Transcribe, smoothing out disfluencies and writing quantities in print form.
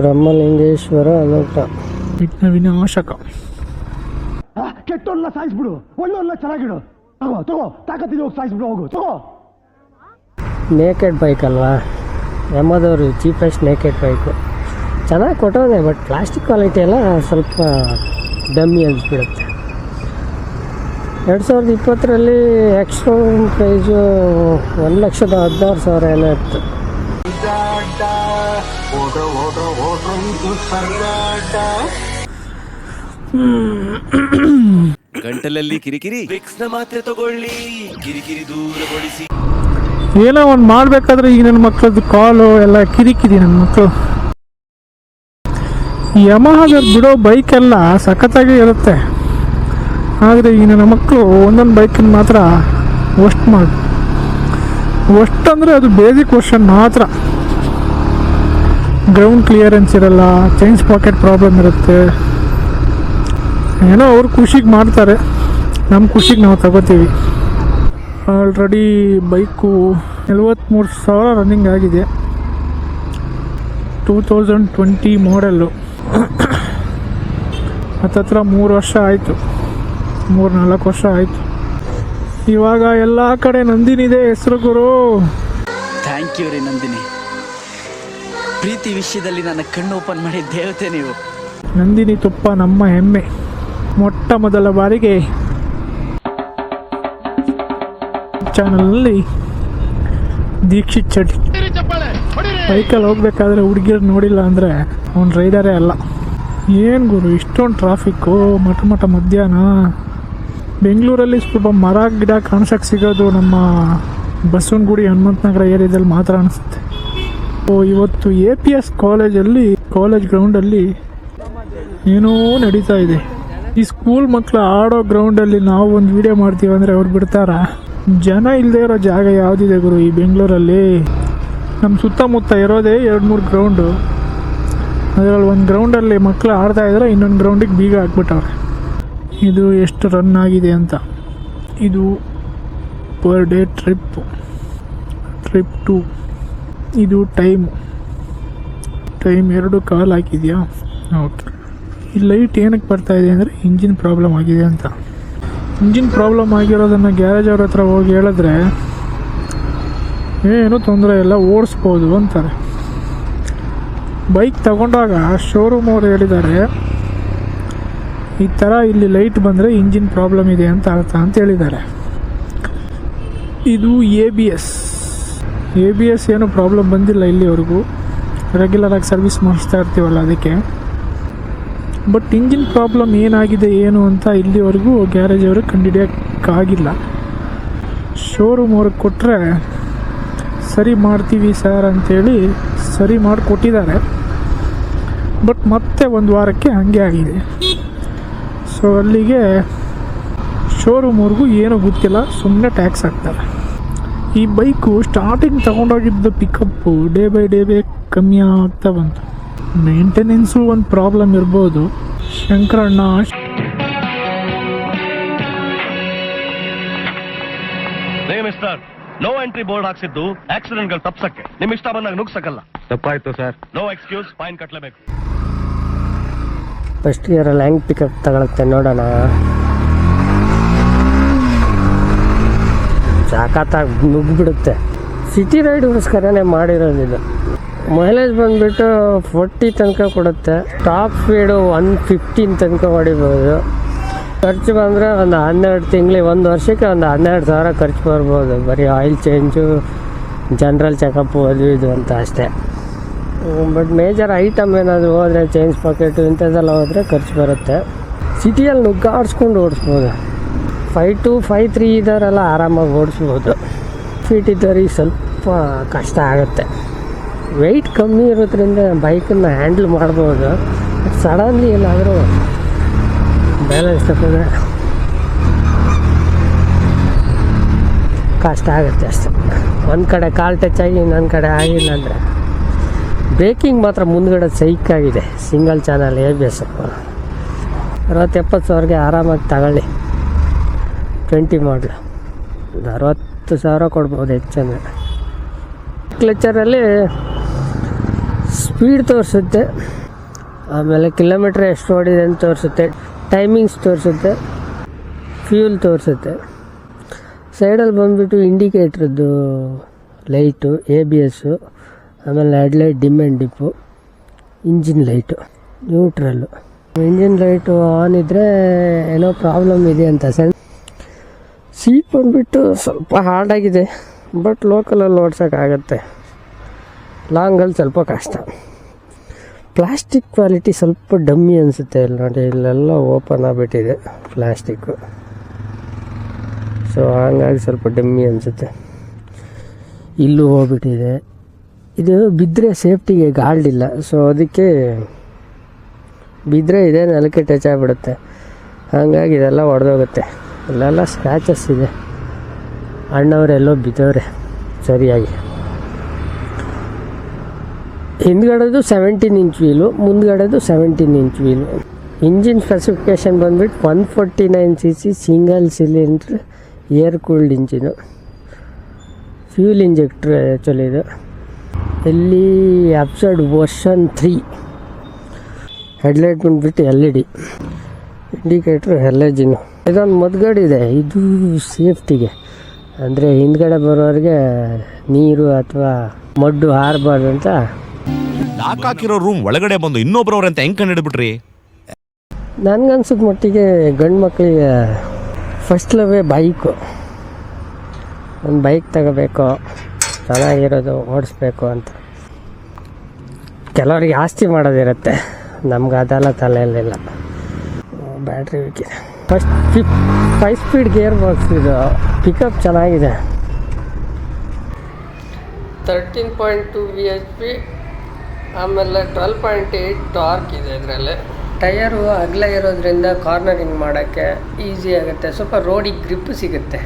ಬ್ರಹ್ಮಲಿಂಗೇಶ್ವರ ಅನುಗ್ರಹ ವಿಘ್ನ ವಿನಾಶಕ. ಕೆಟ್ಟೋಲ್ಲ ಸಾಯಿಸ್ಬಿಡು, ಒಳ್ಳೋಲ್ಲ ಚೆನ್ನಾಗಿಡು. ತಗೋ ತಗೋ, ತಾಕತ್ತಿಗೆ ಹೋಗಿ ಸಾಯಿಸ್ಬಿಡು, ಹೋಗು ತಗೋ. ನೇಕೆಡ್ ಬೈಕ್ ಅಲ್ವಾ, ಯಮದವರು ಚೀಪೆಸ್ಟ್ ನೇಕೆಡ್ ಬೈಕು. ಚೆನ್ನಾಗಿ ಕೊಟ್ಟೋದೆ, ಬಟ್ ಪ್ಲಾಸ್ಟಿಕ್ ಕ್ವಾಲಿಟಿ ಎಲ್ಲ ಸ್ವಲ್ಪ ಡಮ್ಮಿ ಅನಿಸ್ಬಿಡುತ್ತೆ. 2020ರಲ್ಲಿ ಎಕ್ಸ್ಟ್ರೋಮ್ ಪ್ರೈಸು 1,16,000 ಏನೋ ಇತ್ತು. ಗಂಟಲಲ್ಲಿ ಕಿರಿಕಿರಿ, ವಿಕ್ಸ್ನ ಮಾತ್ರೆ ತಗೊಳ್ಳಿ, ಕಿರಿಕಿರಿ ದೂರಗೊಳಿಸಿ. ಏನೋ ಒಂದು ಮಾಡಬೇಕಾದ್ರೆ ಈಗ ನನ್ನ ಮಕ್ಕಳದ್ದು ಕಾಲು ಎಲ್ಲ ಕಿರಿಕಿರಿ. ನನ್ನ ಮಕ್ಕಳು ಯಮಹದ ಬಿಡೋ ಬೈಕೆಲ್ಲ ಸಖತ್ತಾಗಿ ಇರುತ್ತೆ, ಆದರೆ ಈಗ ನನ್ನ ಮಕ್ಕಳು ಒಂದೊಂದು ಬೈಕನ್ನು ಮಾತ್ರ ವಸ್ಟ್ ಅಂದರೆ ಅದು ಬೇಸಿಕ್ ವರ್ಷನ್ ಮಾತ್ರ. ಗ್ರೌಂಡ್ ಕ್ಲಿಯರೆನ್ಸ್ ಇರಲ್ಲ, ಚೈನ್ಸ್ ಪಾಕೆಟ್ ಪ್ರಾಬ್ಲಮ್ ಇರುತ್ತೆ. ಏನೋ ಅವ್ರು ಖುಷಿಗೆ ಮಾಡ್ತಾರೆ, ನಮ್ಮ ಖುಷಿಗೆ ನಾವು ತಗೋತೀವಿ. ಆಲ್ರೆಡಿ ಬೈಕು 43,000 ರನ್ನಿಂಗ್ ಆಗಿದೆ. 2020 ಮಾಡೆಲ್ಲು. ಹತ್ತತ್ರ 3 ವರ್ಷ ಆಯಿತು, 3-4 ವರ್ಷ ಆಯಿತು. ಇವಾಗ ಎಲ್ಲ ಕಡೆ ನಂದಿನಿದೆ ಹೆಸರು ಗುರು. ಥ್ಯಾಂಕ್ ಯು ರೀ ನಂದಿನಿ, ಪ್ರೀತಿ ವಿಷಯದಲ್ಲಿ ನನ್ನ ಕಣ್ಣು ಓಪನ್ ಮಾಡಿದ ದೇವತೆ ನೀವು. ನಂದಿನಿ ತುಪ್ಪ ನಮ್ಮ ಹೆಮ್ಮೆ. ಮೊಟ್ಟ ಮೊದಲ ಬಾರಿಗೆ ಚಾನಲಲ್ಲಿ ದೀಕ್ಷಿತ್ ಶೆಟ್ಟಿ ಬೈಕಲ್ಲಿ ಹೋಗ್ಬೇಕಾದ್ರೆ ಹುಡುಗಿರು ನೋಡಿಲ್ಲ ಅಂದರೆ ಅವ್ನು ರೈಡರೇ ಅಲ್ಲ. ಏನು ಗುರು ಇಷ್ಟೊಂದು ಟ್ರಾಫಿಕ್ಕು ಮಠ ಮಧ್ಯಾಹ್ನ. ಬೆಂಗಳೂರಲ್ಲಿ ಸ್ವಲ್ಪ ಮರ ಗಿಡ ಕಾಣಿಸೋಕ್ಕೆ ಸಿಗೋದು ನಮ್ಮ ಬಸವನಗುಡಿ ಹನುಮಂತನಗರ ಏರಿಯಾದಲ್ಲಿ ಮಾತ್ರ ಅನಿಸುತ್ತೆ. ಇವತ್ತು APS ಕಾಲೇಜ್ ಗ್ರೌಂಡಲ್ಲಿ ಏನೋ ನಡೀತಾ ಇದೆ. ಈ ಸ್ಕೂಲ್ ಮಕ್ಕಳು ಆಡೋ ಗ್ರೌಂಡಲ್ಲಿ ನಾವು ಒಂದು ವಿಡಿಯೋ ಮಾಡ್ತೀವಿ ಅಂದರೆ ಅವ್ರು ಬಿಡ್ತಾರ? ಜನ ಇಲ್ಲದೆ ಇರೋ ಜಾಗ ಯಾವುದಿದೆ ಗುರು ಈ ಬೆಂಗಳೂರಲ್ಲಿ? ನಮ್ಮ ಸುತ್ತಮುತ್ತ ಇರೋದೇ 2-3 ಗ್ರೌಂಡು. ಅದರಲ್ಲಿ ಒಂದು ಗ್ರೌಂಡಲ್ಲಿ ಮಕ್ಕಳು ಆಡ್ತಾ ಇದ್ರೆ ಇನ್ನೊಂದು ಗ್ರೌಂಡಿಗೆ ಬೀಗ ಹಾಕ್ಬಿಟ್ಟವ್ರೆ. ಇದು ಎಷ್ಟು ರನ್ ಆಗಿದೆ ಅಂತ. ಇದು ಪರ್ ಡೇ ಟ್ರಿಪ್ 2. ಇದು ಟೈಮ್ 2 ಕಾಲ್ ಹಾಕಿದೆಯಾ? ಓಕೆ. ಈ ಲೈಟ್ ಏನಕ್ಕೆ ಬರ್ತಾ ಇದೆ ಅಂದರೆ ಇಂಜಿನ್ ಪ್ರಾಬ್ಲಮ್ ಆಗಿದೆ ಅಂತ. ಇಂಜಿನ್ ಪ್ರಾಬ್ಲಮ್ ಆಗಿರೋದನ್ನು ಗ್ಯಾರೇಜ್ ಅವ್ರ ಹತ್ರ ಹೋಗಿ ಹೇಳಿದ್ರೆ ಏನೂ ತೊಂದರೆ ಇಲ್ಲ, ಓಡಿಸ್ಬೋದು ಅಂತಾರೆ. ಬೈಕ್ ತಗೊಂಡಾಗ ಶೋರೂಮ್ ಅವ್ರು ಹೇಳಿದ್ದಾರೆ ಈ ಥರ ಇಲ್ಲಿ ಲೈಟ್ ಬಂದರೆ ಇಂಜಿನ್ ಪ್ರಾಬ್ಲಮ್ ಇದೆ ಅಂತ ಅರ್ಥ ಅಂತ ಹೇಳಿದ್ದಾರೆ. ಇದು ABS ಏನೂ ಪ್ರಾಬ್ಲಮ್ ಬಂದಿಲ್ಲ ಇಲ್ಲಿವರೆಗೂ, ರೆಗ್ಯುಲರಾಗಿ ಸರ್ವಿಸ್ ಮಾಡಿಸ್ತಾ ಇರ್ತೀವಲ್ಲ ಅದಕ್ಕೆ. ಬಟ್ ಇಂಜಿನ್ ಪ್ರಾಬ್ಲಮ್ ಏನಾಗಿದೆ ಏನು ಅಂತ ಇಲ್ಲಿವರೆಗೂ ಗ್ಯಾರೇಜ್ ಅವರು ಕಂಡುಹಿಡಿಯೋಕ್ಕಾಗಿಲ್ಲ. ಶೋರೂಮ್ ಅವ್ರಿಗೆ ಕೊಟ್ಟರೆ ಸರಿ ಮಾಡ್ತೀವಿ ಸರ್ ಅಂಥೇಳಿ ಸರಿ ಮಾಡಿಕೊಟ್ಟಿದ್ದಾರೆ. ಬಟ್ ಮತ್ತೆ 1 ವಾರಕ್ಕೆ ಹಾಗೆ ಆಗಿದೆ. ಸೊ ಅಲ್ಲಿಗೆ ಶೋರೂಮ್ವರೆಗೂ ಏನೂ ಗೊತ್ತಿಲ್ಲ, ಸುಮ್ಮನೆ ಟ್ಯಾಕ್ಸ್ ಹಾಕ್ತಾರೆ. ಈ ಬೈಕು ಸ್ಟಾರ್ಟಿಂಗ್ ತೊಗೊಂಡೋಗಿದ್ದ ಪಿಕಪ್ಪು ಡೇ ಬೈ ಡೇ ಕಮ್ಮಿ ಆಗ್ತಾ ಬಂತು. ಮೇಂಟೆನೆನ್ಸು ಒಂದು ಪ್ರಾಬ್ಲಮ್ ಇರ್ಬೋದು. ಶಂಕರಣ್ಣ ಮಿಸ್ಟರ್, ನೋ ಎಂಟ್ರಿ ಬೋರ್ಡ್ ಹಾಕ್ಸಿದ್ದು ಆಕ್ಸಿಡೆಂಟ್ಗಳು ತಪ್ಸಕ್ಕೆ, ನಿಮ್ ಇಷ್ಟ ಬಂದಾಗ ನುಗ್ಸಕ್ಕಲ್ಲ. ತಪ್ಪಾಯ್ತು ಸರ್, ನೋ ಎಕ್ಸ್ಕ್ಯೂಸ್, ಫೈನ್ ಕಟ್ಟಲೇಬೇಕು. ಫಸ್ಟ್ ಇಯರಲ್ಲಿ ಹೆಂಗೆ ಪಿಕಪ್ ತಗೊಳುತ್ತೆ ನೋಡೋಣ. ಸಾಕಾತಾಗಿ ನುಗ್ಗಿಬಿಡುತ್ತೆ. ಸಿಟಿ ರೈಡ್ಗೋಸ್ಕರನೇ ಮಾಡಿರೋದಿದು. ಮೈಲೇಜ್ ಬಂದುಬಿಟ್ಟು 40 ತನಕ ಕೊಡುತ್ತೆ. ಟಾಪ್ ಸ್ಪೀಡು 115 ತನಕ ಹೊಡಿಬೋದು. ಖರ್ಚು ಬಂದರೆ ಒಂದು 12 ತಿಂಗಳಿಗೆ, 1 ವರ್ಷಕ್ಕೆ ಒಂದು 12,000 ಖರ್ಚು ಬರ್ಬೋದು. ಬರೀ ಆಯಿಲ್ ಚೇಂಜು, ಜನರಲ್ ಚೆಕಪ್ಪು ಅದು ಇದು ಅಂತ ಅಷ್ಟೇ. ಬಟ್ ಮೇಜರ್ ಐಟಮ್ ಏನಾದರೂ ಹೋದರೆ ಚೇಂಜ್ ಪಾಕೆಟು ಇಂಥದ್ದೆಲ್ಲ ಹೋದರೆ ಖರ್ಚು ಬರುತ್ತೆ. ಸಿಟಿಯಲ್ಲಿ ನುಗ್ಗಾಡಿಸ್ಕೊಂಡು ಓಡಿಸ್ಬೋದು. 5.2, 5.3 ಇದ್ದವರೆಲ್ಲ ಆರಾಮಾಗಿ ಓಡಿಸ್ಬೋದು. ಫೀಟ್ ಇದ್ದವ್ರಿಗೆ ಸ್ವಲ್ಪ ಕಷ್ಟ ಆಗುತ್ತೆ. ವೆಯ್ಟ್ ಕಮ್ಮಿ ಇರೋದ್ರಿಂದ ಬೈಕನ್ನು ಹ್ಯಾಂಡಲ್ ಮಾಡ್ಬೋದು. ಸಡನ್ಲಿ ಎಲ್ಲಾದರೂ ಬ್ಯಾಲೆನ್ಸ್ ತಪ್ಪಿದ್ರೆ ಕಷ್ಟ ಆಗುತ್ತೆ ಅಷ್ಟೆ. ಒಂದು ಕಡೆ ಕಾಲು ಟಚ್ ಆಗಿ ಇನ್ನೊಂದು ಕಡೆ ಆಗಿಲ್ಲ ಅಂದರೆ. ಬ್ರೇಕಿಂಗ್ ಮಾತ್ರ ಮುಂದ್ಗಡೆ ಸೈಕಾಗಿದೆ. ಸಿಂಗಲ್ ಚಾನಲ್ ABS 60-70 ಸಾವಿರಗೆ ಆರಾಮಾಗಿ ತಗೊಳ್ಳಿ. 20 ಮಾಡಲು 60,000 ಕೊಡ್ಬೋದು ಹೆಚ್ಚಂದರೆ. ಕ್ಲಚರಲ್ಲಿ ಸ್ಪೀಡ್ ತೋರಿಸುತ್ತೆ, ಆಮೇಲೆ ಕಿಲೋಮೀಟ್ರ್ ಎಷ್ಟು ಓಡಿದೆ ಅಂತ ತೋರಿಸುತ್ತೆ, ಟೈಮಿಂಗ್ಸ್ ತೋರಿಸುತ್ತೆ, ಫ್ಯೂಲ್ ತೋರಿಸುತ್ತೆ. ಸೈಡಲ್ಲಿ ಬಂದುಬಿಟ್ಟು ಇಂಡಿಕೇಟ್ರದ್ದು ಲೈಟು, ABS, ಆಮೇಲೆ headlight, dim and dip, engine light, neutral. Engine light on ಇದ್ದರೆ ಏನೋ ಪ್ರಾಬ್ಲಮ್ ಇದೆ ಅಂತ. ಸೀಟ್ ಬಂದುಬಿಟ್ಟು ಸ್ವಲ್ಪ ಹಾರ್ಡಾಗಿದೆ, ಬಟ್ ಲೋಕಲಲ್ಲಿ ಓಡ್ಸೋಕ್ಕಾಗತ್ತೆ, ಲಾಂಗಲ್ಲಿ ಸ್ವಲ್ಪ ಕಷ್ಟ. ಪ್ಲಾಸ್ಟಿಕ್ ಕ್ವಾಲಿಟಿ ಸ್ವಲ್ಪ ಡಮ್ಮಿ ಅನಿಸುತ್ತೆ. ಇಲ್ಲಿ ನೋಡಿ, ಇಲ್ಲೆಲ್ಲ ಓಪನ್ ಆಗಿಬಿಟ್ಟಿದೆ ಪ್ಲಾಸ್ಟಿಕ್ಕು, ಸೊ ಹಂಗಾಗಿ ಸ್ವಲ್ಪ ಡಮ್ಮಿ ಅನಿಸುತ್ತೆ. ಇಲ್ಲೂ ಹೋಗ್ಬಿಟ್ಟಿದೆ. ಇದು ಬಿದ್ದರೆ ಸೇಫ್ಟಿಗೆ ಗಾರ್ಡ್ ಸೊ ಅದಕ್ಕೆ ಬಿದ್ದರೆ ಇದೆ ನೆಲಕ್ಕೆ ಟಚ್ ಆಗಿಬಿಡುತ್ತೆ, ಹಾಗಾಗಿ ಇದೆಲ್ಲ ಒಡೆದೋಗುತ್ತೆ. ಇಲ್ಲೆಲ್ಲ ಸ್ಕ್ರ್ಯಾಚಸ್ ಇದೆ, ಅಣ್ಣವರೆಲ್ಲೋ ಬಿದ್ದವ್ರೆ ಸರಿಯಾಗಿ. ಹಿಂದ್ಗಡೆದು 17 ಇಂಚ್ ವೀಲು, ಮುಂದ್ಗಡೆದು 17 ಇಂಚ್ ವೀಲು. ಇಂಜಿನ್ ಸ್ಪೆಸಿಫಿಕೇಷನ್ ಬಂದ್ಬಿಟ್ಟು 149cc single cylinder air cooled engine. Fuel injector actually ಇದು. ಇಲ್ಲಿ ಅಪ್ಸೈಡ್ ವರ್ಷನ್ 3. ಹೆಡ್ಲೈಟ್ ಬಂದುಬಿಟ್ಟು LED, ಇಂಡಿಕೇಟ್ರ್ ಹ್ಯಾಲೋಜನ್. ಇದೊಂದು ಮದ್ಗಡಿದೆ, ಇದು ಸೇಫ್ಟಿಗೆ, ಅಂದರೆ ಹಿಂದ್ಗಡೆ ಬರೋರಿಗೆ ನೀರು ಅಥವಾ ಮಡ್ಡು ಹಾರಬಾರ್ದು ಅಂತ. ಲಾಕ್ ಹಾಕಿರೋ ರೂಮ್ ಒಳಗಡೆ ಬಂದು ಇನ್ನೊಬ್ರವ್ರೆ ಅಂತ ಹೆಂಗೆ ಕಂಡಿಡ್ಬಿಟ್ರಿ? ನನಗನ್ಸಿದ ಮಟ್ಟಿಗೆ ಗಂಡು ಮಕ್ಕಳಿಗೆ ಫಸ್ಟ್ ಲವೇ ಬೈಕು. ಒಂದು ಬೈಕ್ ತಗೋಬೇಕು, ಚೆನ್ನಾಗಿರೋದು ಓಡಿಸ್ಬೇಕು ಅಂತ. ಕೆಲವರಿಗೆ ಆಸ್ತಿ ಮಾಡೋದಿರುತ್ತೆ, ನಮ್ಗೆ ಅದೆಲ್ಲ ತಲೆಯಲ್ಲಿಲ್ಲ. ಬ್ಯಾಟ್ರಿ ಬೇಕಿದೆ. First 5 speed gear box. ಇದು ಪಿಕಪ್ ಚೆನ್ನಾಗಿದೆ. 13.2 VHP, ಆಮೇಲೆ 12.8 ಟಾರ್ಕ್ ಇದೆ ಇದರಲ್ಲಿ. ಟಯರು ಅಗಲ ಇರೋದ್ರಿಂದ ಕಾರ್ನರಿಂಗ್ ಮಾಡೋಕ್ಕೆ ಈಸಿ ಆಗುತ್ತೆ, ಸ್ವಲ್ಪ ರೋಡಿಗೆ ಗ್ರಿಪ್ ಸಿಗುತ್ತೆ.